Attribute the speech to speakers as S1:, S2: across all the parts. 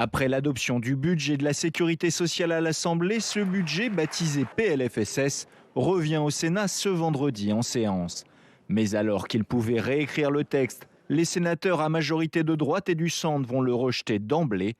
S1: Après l'adoption du budget de la sécurité sociale à l'Assemblée, ce budget, baptisé PLFSS, revient au Sénat ce vendredi en séance. Mais alors qu'ils pouvaient réécrire le texte, les sénateurs à majorité de droite et du centre vont le rejeter d'emblée,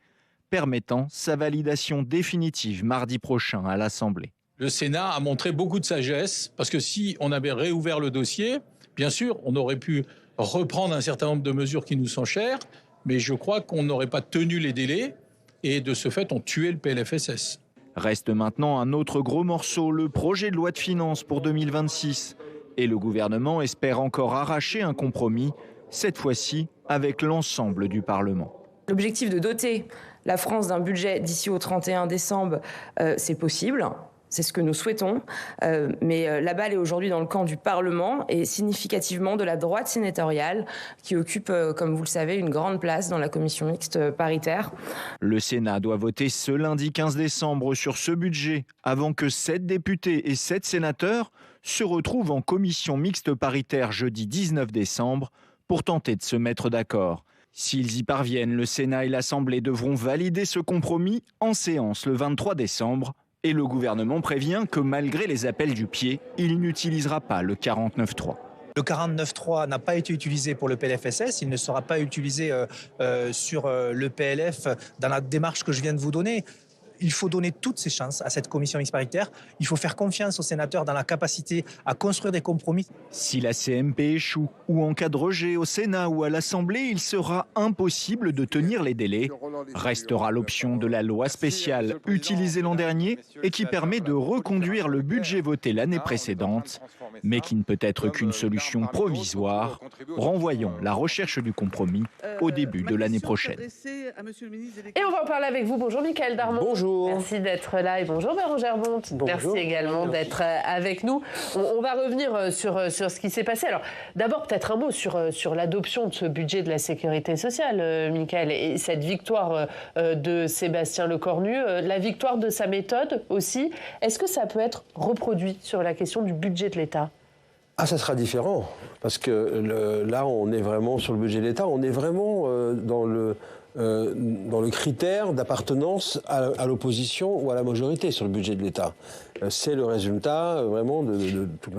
S1: permettant sa validation définitive mardi prochain à l'Assemblée.
S2: Le Sénat a montré beaucoup de sagesse, parce que si on avait réouvert le dossier, bien sûr, on aurait pu reprendre un certain nombre de mesures qui nous sont chères, mais je crois qu'on n'aurait pas tenu les délais, et de ce fait, on tuait le PLFSS.
S1: Reste maintenant un autre gros morceau, le projet de loi de finances pour 2026. Et le gouvernement espère encore arracher un compromis, cette fois-ci avec l'ensemble du Parlement.
S3: L'objectif de doter la France d'un budget d'ici au 31 décembre, c'est possible. C'est ce que nous souhaitons, mais la balle est aujourd'hui dans le camp du Parlement et significativement de la droite sénatoriale qui occupe, comme vous le savez, une grande place dans la commission mixte paritaire.
S1: Le Sénat doit voter ce lundi 15 décembre sur ce budget avant que 7 députés et 7 sénateurs se retrouvent en commission mixte paritaire jeudi 19 décembre pour tenter de se mettre d'accord. S'ils y parviennent, le Sénat et l'Assemblée devront valider ce compromis en séance le 23 décembre. Et le gouvernement prévient que malgré les appels du pied, il n'utilisera pas le 49.3.
S4: Le 49.3 n'a pas été utilisé pour le PLFSS, il ne sera pas utilisé sur le PLF dans la démarche que je viens de vous donner. Il faut donner toutes ses chances à cette commission mixte paritaire. Il faut faire confiance aux sénateurs dans la capacité à construire des compromis.
S1: Si la CMP échoue ou en cas de rejet au Sénat ou à l'Assemblée, il sera impossible de tenir les délais. Restera l'option de la loi spéciale utilisée l'an dernier et qui permet de reconduire le budget voté l'année précédente, mais qui ne peut être qu'une solution provisoire. Renvoyons la recherche du compromis au début de l'année prochaine.
S5: Et on va en parler avec vous. Bonjour Mickaël Darmon.
S6: Bonjour.
S5: Merci d'être là et bonjour Bérangère Bonte.
S6: Bonjour.
S5: Merci également d'être avec nous. On va revenir sur ce qui s'est passé. Alors d'abord peut-être un mot sur l'adoption de ce budget de la sécurité sociale, Mickaël, et cette victoire de Sébastien Lecornu, la victoire de sa méthode aussi. Est-ce que ça peut être reproduit sur la question du budget de l'État ?
S6: Ah, ça sera différent, parce que là, on est vraiment sur le budget de l'État, on est vraiment dans le critère d'appartenance à l'opposition ou à la majorité sur le budget de l'État. C'est le résultat vraiment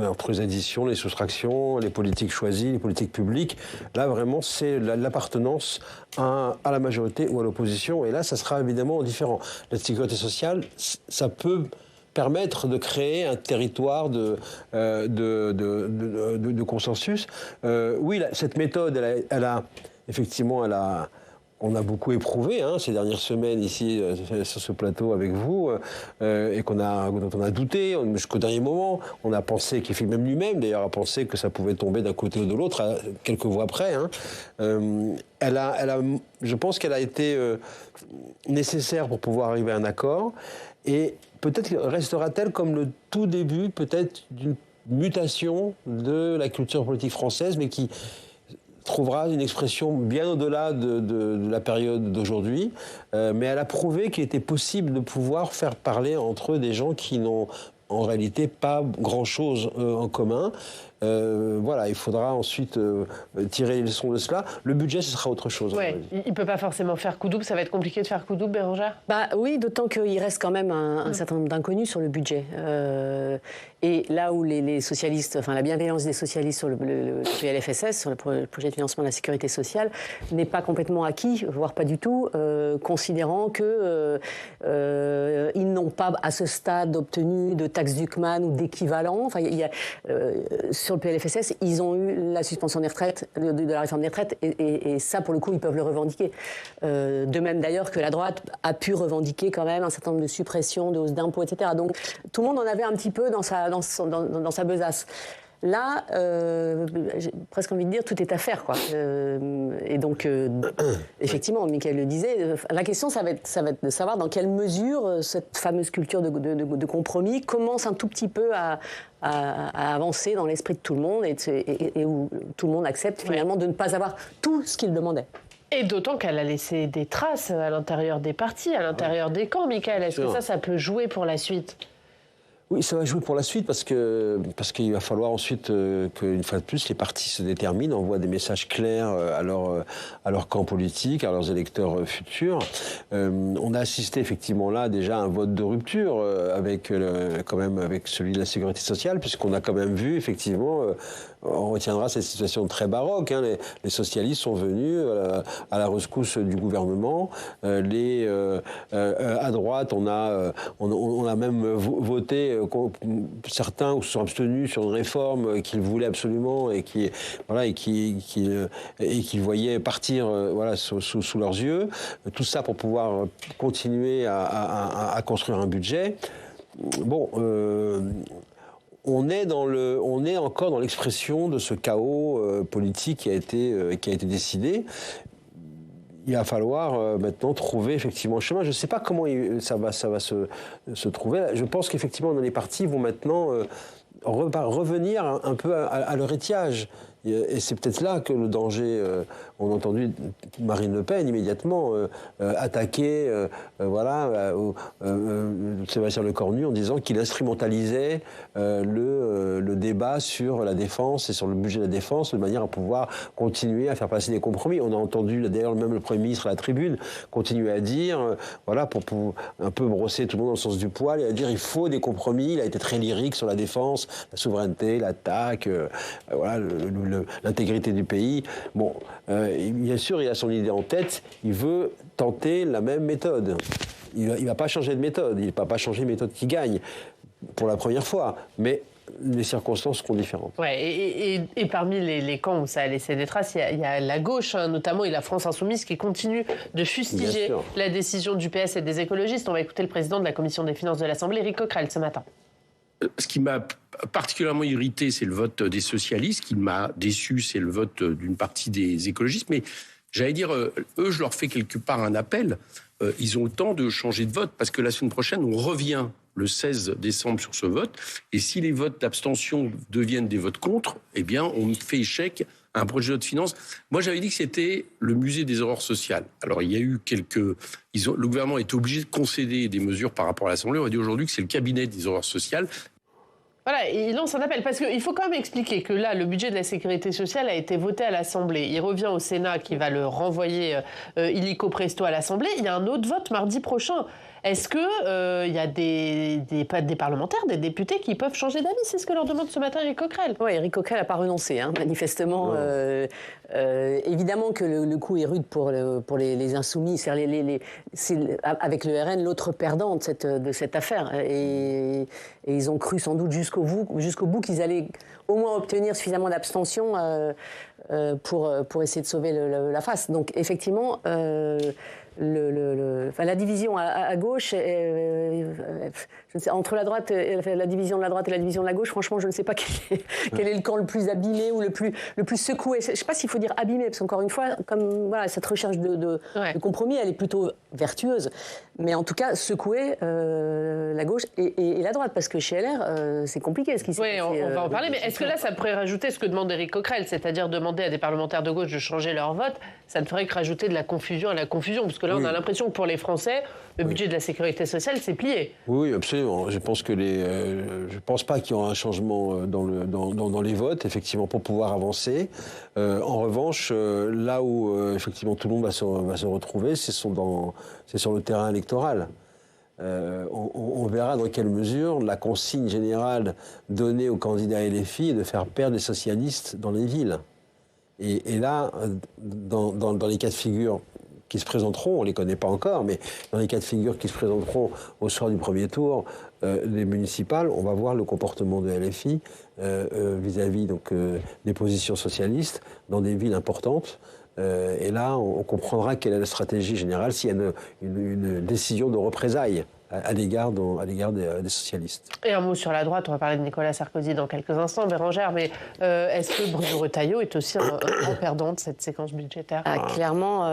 S6: entre les additions, les soustractions, les politiques choisies, les politiques publiques. Là, vraiment, c'est l'appartenance à la majorité ou à l'opposition. Et là, ça sera évidemment différent. La sécurité sociale, ça peut permettre de créer un territoire de consensus. Oui, cette méthode, on a beaucoup éprouvé ces dernières semaines ici sur ce plateau avec vous et dont on a douté jusqu'au dernier moment. On a pensé, même lui-même d'ailleurs a pensé que ça pouvait tomber d'un côté ou de l'autre quelques mois après. Je pense qu'elle a été nécessaire pour pouvoir arriver à un accord et peut-être restera-t-elle comme le tout début peut-être d'une mutation de la culture politique française, mais qui trouvera une expression bien au-delà de la période d'aujourd'hui. Mais elle a prouvé qu'il était possible de pouvoir faire parler entre eux des gens qui n'ont en réalité pas grand-chose en commun. Voilà, il faudra ensuite tirer les leçons de cela. Le budget, ce sera autre chose.
S5: Ouais, il ne peut pas forcément faire coup double. Ça va être compliqué de faire coup double, Bérangère ?
S7: Oui, d'autant qu'il reste quand même un certain nombre d'inconnus sur le budget. Et là où les socialistes, enfin la bienveillance des socialistes sur le PLFSS, sur le projet de financement de la sécurité sociale, n'est pas complètement acquis, voire pas du tout, considérant qu'ils n'ont pas à ce stade obtenu de taxe Duckman ou d'équivalent. Enfin, sur le PLFSS, ils ont eu la suspension des retraites, de la réforme des retraites, et ça, pour le coup, ils peuvent le revendiquer. De même d'ailleurs que la droite a pu revendiquer quand même un certain nombre de suppressions, de hausses d'impôts, etc. Donc tout le monde en avait un petit peu dans sa besace. Là, j'ai presque envie de dire, tout est à faire, quoi. Et donc, effectivement, Mickaël le disait, la question, ça va être de savoir dans quelle mesure cette fameuse culture de compromis commence un tout petit peu à avancer dans l'esprit de tout le monde et où tout le monde accepte finalement de ne pas avoir tout ce qu'il demandait.
S5: Et d'autant qu'elle a laissé des traces à l'intérieur des partis, à l'intérieur des camps, Mickaël. Est-ce que ça peut jouer pour la suite ?
S6: Oui, ça va jouer pour la suite parce qu'il va falloir ensuite qu'une fois de plus, les partis se déterminent, envoient des messages clairs à leur camp politique, à leurs électeurs futurs. On a assisté effectivement là déjà à un vote de rupture avec celui de la sécurité sociale, puisqu'on a quand même vu effectivement, on retiendra cette situation très baroque. Hein, les socialistes sont venus à la rescousse du gouvernement. À droite, on a même voté. Certains se sont abstenus sur une réforme qu'ils voulaient absolument et qu'ils voyaient partir sous leurs yeux. Tout ça pour pouvoir continuer à construire un budget. Bon, on est encore dans l'expression de ce chaos politique qui a été décidé. Il va falloir maintenant trouver effectivement un chemin. Je ne sais pas comment ça va se trouver. Je pense qu'effectivement, les partis vont maintenant revenir un peu à leur étiage. Et c'est peut-être là que le danger. On a entendu Marine Le Pen immédiatement attaquer Sébastien Lecornu en disant qu'il instrumentalisait le débat sur la défense et sur le budget de la défense de manière à pouvoir continuer à faire passer des compromis. On a entendu d'ailleurs même le Premier ministre à la tribune continuer à dire, pour un peu brosser tout le monde dans le sens du poil et à dire il faut des compromis. Il a été très lyrique sur la défense, la souveraineté, l'attaque, l'intégrité du pays. Bon, bien sûr, il a son idée en tête, il veut tenter la même méthode. Il ne va pas changer de méthode, il ne va pas changer de méthode qui gagne pour la première fois, mais les circonstances seront différentes.
S5: Ouais, et parmi les camps où ça a laissé des traces, il y a la gauche, hein, notamment, et la France Insoumise, qui continue de fustiger la décision du PS et des écologistes. On va écouter le président de la Commission des finances de l'Assemblée, Éric Coquerel, ce matin.
S8: Ce qui m'a particulièrement irrité, c'est le vote des socialistes. Ce qui m'a déçu, c'est le vote d'une partie des écologistes. Mais j'allais dire, eux, je leur fais quelque part un appel. Ils ont le temps de changer de vote parce que la semaine prochaine, on revient le 16 décembre sur ce vote. Et si les votes d'abstention deviennent des votes contre, eh bien, on fait échec à un projet de loi de finances. Moi, j'avais dit que c'était le musée des horreurs sociales. Alors, il y a eu le gouvernement est obligé de concéder des mesures par rapport à l'Assemblée. On va dire aujourd'hui que c'est le cabinet des horreurs sociales.
S5: Voilà, il lance un appel, parce qu'il faut quand même expliquer que là, le budget de la sécurité sociale a été voté à l'Assemblée. Il revient au Sénat qui va le renvoyer illico presto à l'Assemblée. Il y a un autre vote mardi prochain. Est-ce qu'il y a des parlementaires, des députés qui peuvent changer d'avis? C'est ce que leur demande ce matin Éric Coquerel.
S7: Oui, Éric Coquerel n'a pas renoncé, hein, manifestement. Évidemment que le coup est rude pour les insoumis. C'est avec le RN l'autre perdant de cette affaire. Et ils ont cru sans doute jusqu'au bout qu'ils allaient au moins obtenir suffisamment d'abstention pour essayer de sauver la face. Donc effectivement... la division à gauche, je ne sais, entre la droite, la division de la droite et la division de la gauche, franchement, je ne sais pas quel est le camp le plus abîmé ou le plus secoué. Je ne sais pas s'il faut dire abîmé, parce qu'encore une fois, cette recherche de compromis, elle est plutôt vertueuse. Mais en tout cas, secouer la gauche et la droite, parce que chez LR, c'est compliqué ce qui s'est passé.
S5: Oui, on va en parler, mais est-ce que là, ça pourrait rajouter ce que demande Éric Coquerel, c'est-à-dire demander à des parlementaires de gauche de changer leur vote? Ça ne ferait que rajouter de la confusion à la confusion, parce que là, on a l'impression que pour les Français, le budget de la sécurité sociale, c'est plié.
S6: Oui, absolument. Je pense pas qu'il y aura un changement dans les votes, effectivement, pour pouvoir avancer. En revanche, là où effectivement tout le monde va se retrouver, c'est sur le terrain électoral. On verra dans quelle mesure la consigne générale donnée aux candidats LFI est de faire perdre les socialistes dans les villes. Et là, dans les cas de figure qui se présenteront, on ne les connaît pas encore, mais dans les cas de figure qui se présenteront au soir du premier tour, les municipales, on va voir le comportement de LFI vis-à-vis des positions socialistes dans des villes importantes. Et là, on comprendra quelle est la stratégie générale s'il y a une décision de représailles à l'égard des socialistes.
S5: Et un mot sur la droite, on va parler de Nicolas Sarkozy dans quelques instants, Bérangère, mais est-ce que Bruno Retailleau est aussi un grand perdant de cette séquence budgétaire?
S7: Clairement,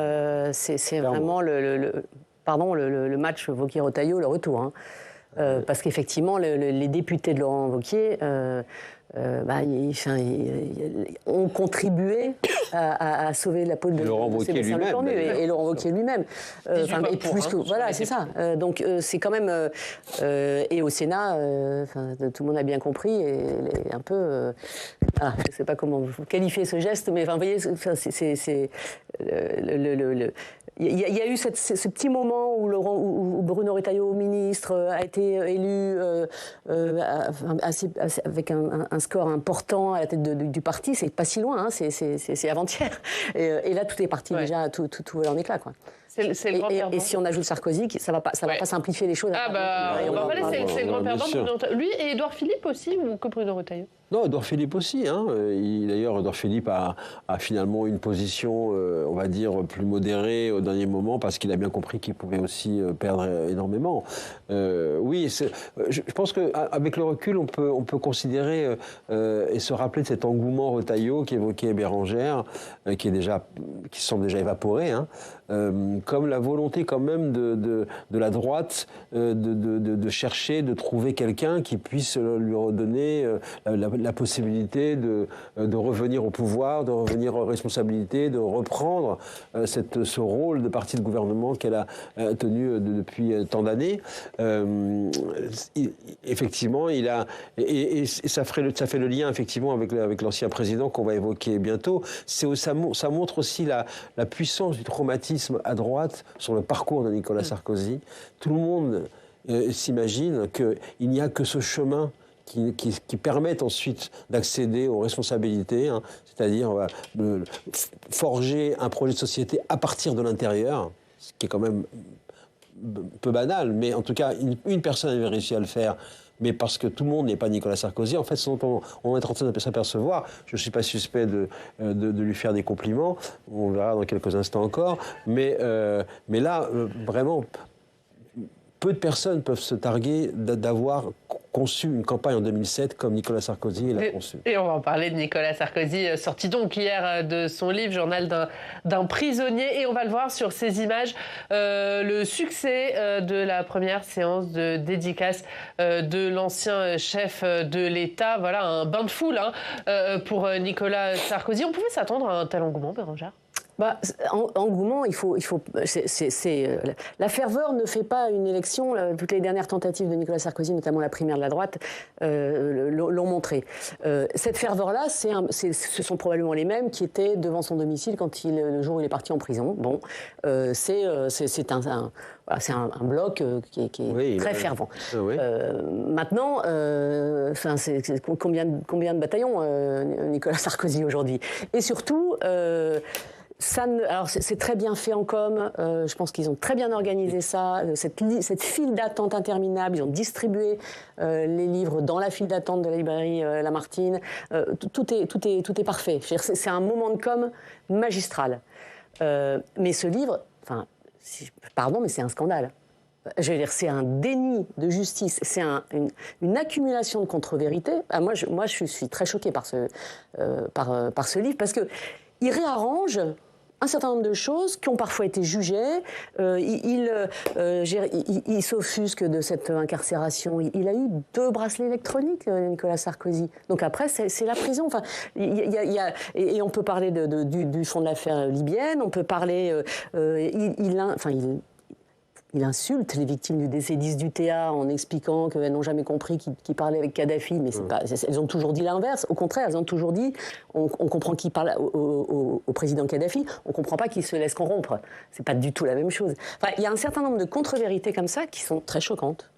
S7: c'est vraiment le match Wauquiez-Retailleau, le retour. Hein. Parce qu'effectivement, les députés de Laurent Wauquiez ont contribué à sauver la peau de
S6: Laurent Wauquiez lui-même.
S7: Et Laurent Wauquiez lui-même. Voilà, c'est ça. Donc c'est quand même... et au Sénat, tout le monde a bien compris, et un peu... je ne sais pas comment vous qualifiez ce geste, mais vous voyez, c'est il y a eu ce petit moment où Bruno Retailleau, ministre, a été élu avec un score important à la tête du parti. C'est pas si loin, hein, c'est avant-hier. Et là, tout est parti déjà, tout vole en éclats, quoi.
S5: C'est le grand perdant.
S7: Et si on ajoute Sarkozy, ça va pas simplifier les choses.
S5: On va parler, c'est le grand perdant. Lui et Édouard Philippe aussi, ou que Bruno Retailleau?
S6: Non, Édouard Philippe aussi. Hein. D'ailleurs, Édouard Philippe a finalement une position, on va dire, plus modérée au dernier moment, parce qu'il a bien compris qu'il pouvait aussi perdre énormément. Oui, je pense qu'avec le recul, on peut considérer et se rappeler de cet engouement Retailleau qu'évoquait Bérangère, qui semble déjà évaporé, hein, comme la volonté quand même de la droite de chercher, de trouver quelqu'un qui puisse lui redonner la possibilité de revenir au pouvoir, de revenir aux responsabilités, de reprendre ce rôle de parti de gouvernement qu'elle a tenu depuis tant d'années. Effectivement, et ça fait le lien effectivement avec l'ancien président qu'on va évoquer bientôt. Ça montre aussi la puissance du traumatisme à droite sur le parcours de Nicolas Sarkozy. Tout le monde s'imagine qu'il n'y a que ce chemin qui permettent ensuite d'accéder aux responsabilités, hein, c'est-à-dire forger un projet de société à partir de l'intérieur, ce qui est quand même peu banal, mais en tout cas, une personne avait réussi à le faire, mais parce que tout le monde n'est pas Nicolas Sarkozy. En fait, ce dont on est en train de s'apercevoir, je ne suis pas suspect de lui faire des compliments, on verra dans quelques instants encore, mais là, vraiment, peu de personnes peuvent se targuer d'avoir conçu une campagne en 2007 comme Nicolas Sarkozy l'a conçue.
S5: Et on va en parler de Nicolas Sarkozy, sorti donc hier de son livre « Journal d'un prisonnier ». Et on va le voir sur ces images, le succès de la première séance de dédicace de l'ancien chef de l'État. Voilà, un bain de foule pour Nicolas Sarkozy. On pouvait s'attendre à un tel engouement, Bérangère ?
S7: Engouement, la ferveur ne fait pas une élection. Toutes les dernières tentatives de Nicolas Sarkozy, notamment la primaire de la droite, l'ont montré. Cette ferveur-là, ce sont probablement les mêmes qui étaient devant son domicile le jour où il est parti en prison. Bon, c'est un bloc qui est très fervent. Oui. Maintenant, c'est combien de bataillons Nicolas Sarkozy aujourd'hui? Et surtout... alors c'est très bien fait en com, je pense qu'ils ont très bien organisé ça, cette file d'attente interminable, ils ont distribué les livres dans la file d'attente de la librairie Lamartine, tout est parfait. C'est un moment de com magistral. Mais ce livre, pardon, mais c'est un scandale. Je veux dire, c'est un déni de justice, c'est une accumulation de contre-vérités. Moi, je suis très choquée par ce livre, parce qu'il réarrange un certain nombre de choses qui ont parfois été jugées. Il s'offusque de cette incarcération. Il a eu 2 bracelets électroniques, Nicolas Sarkozy. Donc après, c'est la prison. Enfin, et on peut parler du fond de l'affaire libyenne. On peut parler... Il insulte les victimes du DC-10 du TA en expliquant qu'elles n'ont jamais compris qu'il parlait avec Kadhafi, mais elles ont toujours dit l'inverse. Au contraire, elles ont toujours dit on comprend qu'il parle au président Kadhafi, on ne comprend pas qu'il se laisse corrompre. C'est pas du tout la même chose. Enfin, il y a un certain nombre de contre-vérités comme ça qui sont très choquantes.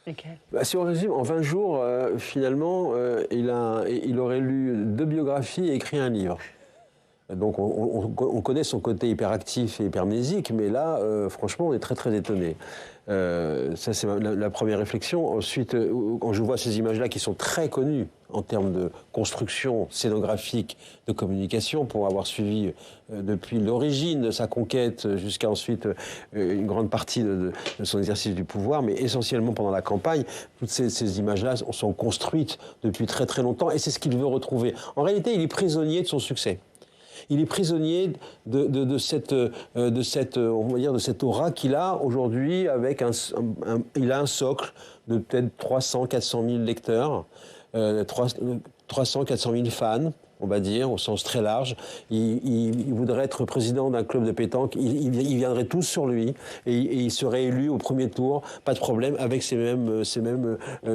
S5: Okay.
S6: Si on résume, en 20 jours, finalement, il aurait lu 2 biographies et écrit un livre. Donc on connaît son côté hyperactif et hypermnésique, mais là, franchement, on est très très étonné. Ça, c'est la première réflexion. Ensuite, quand je vois ces images-là qui sont très connues en termes de construction scénographique, de communication, pour avoir suivi depuis l'origine de sa conquête jusqu'à ensuite une grande partie de son exercice du pouvoir, mais essentiellement pendant la campagne, toutes ces images-là sont construites depuis très très longtemps, et c'est ce qu'il veut retrouver. En réalité, il est prisonnier de son succès. Il est prisonnier de cette on va dire, de cette aura qu'il a aujourd'hui avec il a un socle de peut-être 300-400 000 lecteurs, 300-400 000 fans, on va dire, au sens très large. Il voudrait être président d'un club de pétanque. Ils viendraient tous sur lui et il serait élu au premier tour, pas de problème, avec ces mêmes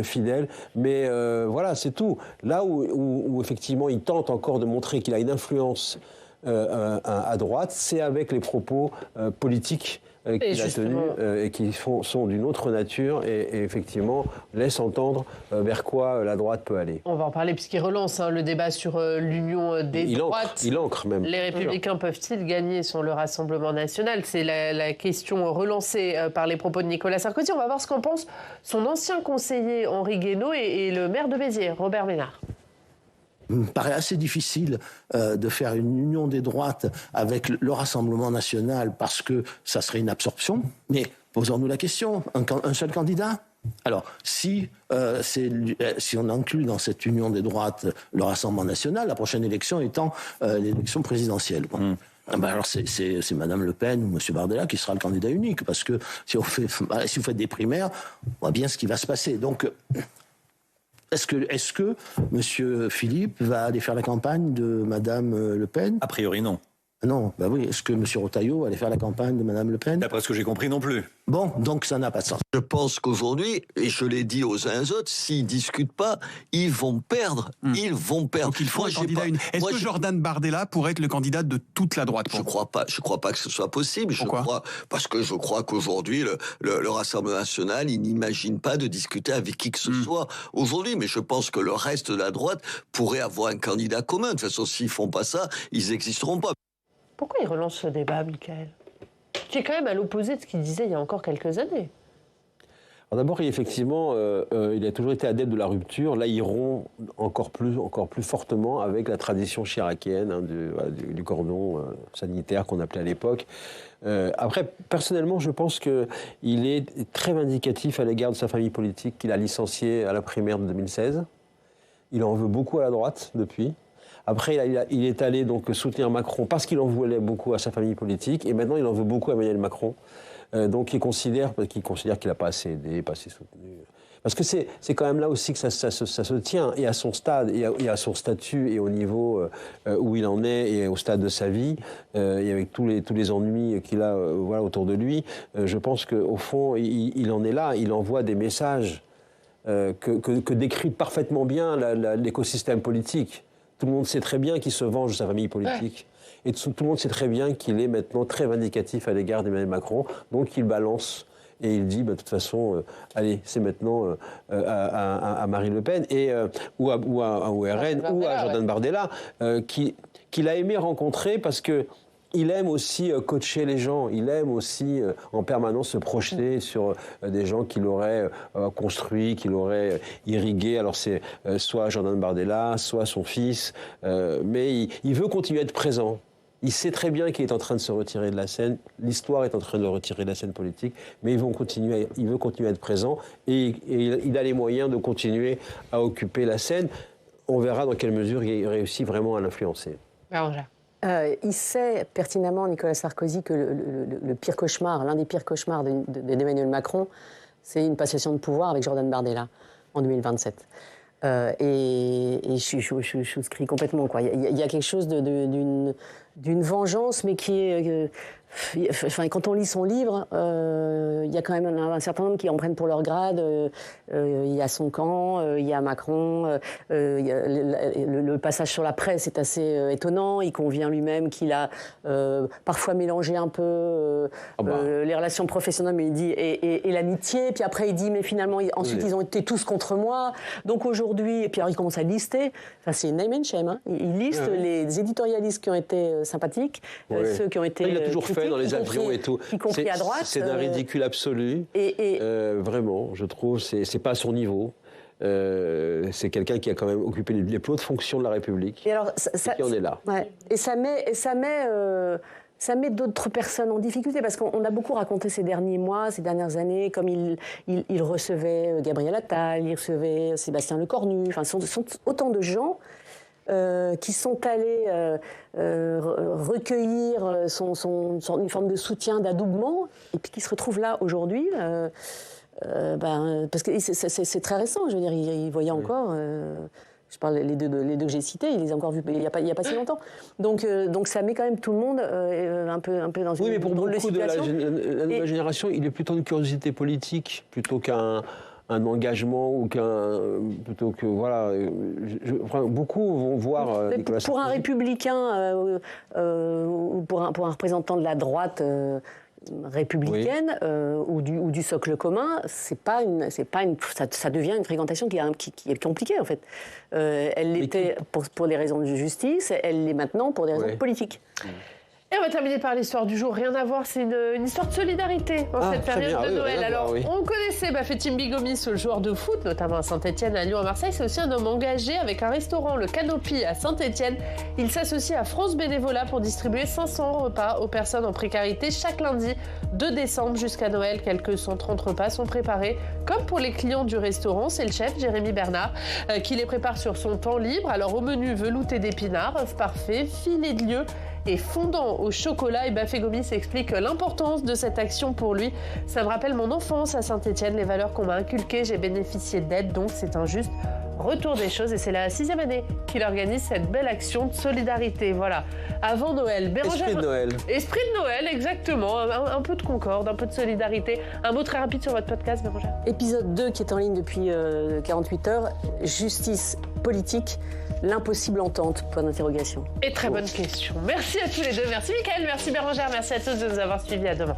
S6: fidèles. Mais voilà, c'est tout. Là où effectivement il tente encore de montrer qu'il a une influence à droite, c'est avec les propos politiques qu'il a tenus et qui sont d'une autre nature et effectivement laissent entendre vers quoi la droite peut aller.
S5: On va en parler puisqu'il relance le débat sur l'union des droites.
S6: Il ancre même.
S5: Les Républicains peuvent-ils gagner sur le Rassemblement national? C'est la question relancée par les propos de Nicolas Sarkozy. On va voir ce qu'en pense son ancien conseiller Henri Guénaud et le maire de Béziers, Robert Ménard.
S9: Il me paraît assez difficile de faire une union des droites avec le Rassemblement national parce que ça serait une absorption. Mais posons-nous la question, un seul candidat? Alors, si on inclut dans cette union des droites le Rassemblement national, la prochaine élection étant l'élection présidentielle. Bon. Alors c'est Madame Le Pen ou Monsieur Bardella qui sera le candidat unique, parce que si vous faites des primaires, on voit bien ce qui va se passer. Donc, est-ce que Monsieur Philippe va aller faire la campagne de Madame Le Pen?
S10: A priori, non.
S9: Non, bah oui. Est-ce que M. Retailleau va aller faire la campagne de Mme Le Pen?
S10: D'après ce que j'ai compris, non plus.
S9: Bon, donc ça n'a pas de sens.
S11: Je pense qu'aujourd'hui, et je l'ai dit aux uns et aux autres, s'ils discutent pas, ils vont perdre. Ils vont perdre.
S12: Donc il faut un candidat unique. Est-ce que Jordan Bardella pourrait être le candidat de toute la droite?
S11: Je crois pas que ce soit possible.
S12: Pourquoi?
S11: Parce que je crois qu'aujourd'hui, le Rassemblement national, il n'imagine pas de discuter avec qui que ce soit aujourd'hui. Mais je pense que le reste de la droite pourrait avoir un candidat commun. De toute façon, s'ils font pas ça, ils n'existeront pas.
S5: Pourquoi il relance ce débat, Michael, qui est quand même à l'opposé de ce qu'il disait il y a encore quelques années?
S6: Alors d'abord, effectivement, il a toujours été adepte de la rupture. Là, il rompt encore plus fortement avec la tradition chiracienne du cordon sanitaire qu'on appelait à l'époque. Après, personnellement, je pense qu'il est très vindicatif à l'égard de sa famille politique qu'il a licenciée à la primaire de 2016. Il en veut beaucoup à la droite depuis. Après, il est allé donc soutenir Macron parce qu'il en voulait beaucoup à sa famille politique. Et maintenant, il en veut beaucoup à Emmanuel Macron. Donc, il considère qu'il n'a pas assez aidé, pas assez soutenu. Parce que c'est quand même là aussi que ça se tient. Et à son stade, et à son statut, et au niveau où il en est, et au stade de sa vie, et avec tous les ennuis qu'il a autour de lui, je pense qu'au fond, il en est là. Il envoie des messages que décrit parfaitement bien l'écosystème politique. Tout le monde sait très bien qu'il se venge de sa famille politique. Ouais. Et tout le monde sait très bien qu'il est maintenant très vindicatif à l'égard d'Emmanuel Macron. Donc il balance et il dit, de toute façon, allez, c'est maintenant à Marine Le Pen ou à RN ou à Jordan Bardella, qu'il a aimé rencontrer parce que il aime aussi coacher les gens, il aime aussi en permanence se projeter sur des gens qu'il aurait construits, qu'il aurait irrigués. Alors c'est soit Jordan Bardella, soit son fils, mais il veut continuer à être présent. Il sait très bien qu'il est en train de se retirer de la scène, l'histoire est en train de le retirer de la scène politique, mais il veut continuer à être présent et il a les moyens de continuer à occuper la scène. On verra dans quelle mesure il réussit vraiment à l'influencer.
S7: Il sait pertinemment, Nicolas Sarkozy, que le pire cauchemar, l'un des pires cauchemars d'Emmanuel Macron, c'est une passation de pouvoir avec Jordan Bardella en 2027. Et je souscris complètement, quoi. Il y a quelque chose d'une vengeance, mais qui est... Enfin, quand on lit son livre, il y a quand même un certain nombre qui en prennent pour leur grade. Il y a son camp, il y a Macron. Le passage sur la presse est assez étonnant. Il convient lui-même qu'il a parfois mélangé un peu les relations professionnelles, mais il dit et l'amitié. Puis après, il dit mais finalement, ensuite ils ont été tous contre moi. Donc aujourd'hui, et puis alors il commence à lister. Enfin, c'est name and shame. Hein. Il liste les éditorialistes qui ont été sympathiques, ceux qui ont été.
S6: Il a toujours fait dans les avions et tout.
S7: Y compris à droite.
S6: C'est d'un ridicule absolu. Vraiment, je trouve, c'est pas à son niveau. C'est quelqu'un qui a quand même occupé les plus hautes fonctions de la République.
S7: Et alors,
S6: qui en est là.
S7: Ouais. Et ça met d'autres personnes en difficulté, parce qu'on a beaucoup raconté ces derniers mois, ces dernières années, comme il recevait Gabriel Attal, il recevait Sébastien Lecornu, enfin, ce sont autant de gens qui sont allés recueillir une forme de soutien, d'adoubement, et puis qui se retrouvent là aujourd'hui. Parce que c'est très récent, je veux dire, ils voyaient encore... je parle les deux que j'ai cités, ils les ont encore vus il n'y a pas si longtemps. Donc ça met quand même tout le monde un peu dans une
S6: Oui, mais pour beaucoup de la nouvelle génération, il est plutôt une curiosité politique plutôt qu'un engagement ou plutôt que voilà. Beaucoup vont voir Nicolas Sarkozy.
S7: Pour un républicain ou pour un représentant de la droite républicaine ou du socle commun, ça devient une fréquentation qui est compliquée en fait. Elle l'était pour des raisons de justice, elle l'est maintenant pour des raisons politiques.
S5: Et on va terminer par l'histoire du jour. Rien à voir, c'est une histoire de solidarité en cette période de Noël. Alors, on connaissait Bafétim Bigomis, le joueur de foot, notamment à Saint-Etienne, à Lyon, à Marseille. C'est aussi un homme engagé avec un restaurant, le Canopy, à Saint-Etienne. Il s'associe à France Bénévolat pour distribuer 500 repas aux personnes en précarité chaque lundi 2 décembre jusqu'à Noël. Quelques 130 repas sont préparés, comme pour les clients du restaurant. C'est le chef, Jérémy Bernard, qui les prépare sur son temps libre. Alors, au menu, velouté d'épinards, œuf parfait, filet de lieu et fondant au chocolat. Et Bafé Gomis explique l'importance de cette action pour lui. Ça me rappelle mon enfance à Saint-Etienne, les valeurs qu'on m'a inculquées. J'ai bénéficié d'aide, donc c'est un juste retour des choses. Et c'est la 6e année qu'il organise cette belle action de solidarité. Voilà, avant Noël.
S6: Esprit de Noël.
S5: Esprit de Noël, exactement. Un peu de concorde, un peu de solidarité. Un mot très rapide sur votre podcast, Bérangère.
S7: Épisode 2 qui est en ligne depuis 48 heures. Justice politique. L'impossible entente, point d'interrogation.
S5: Et très bonne question. Merci à tous les deux. Merci Mickaël, merci Bérangère, merci à tous de nous avoir suivis. À demain.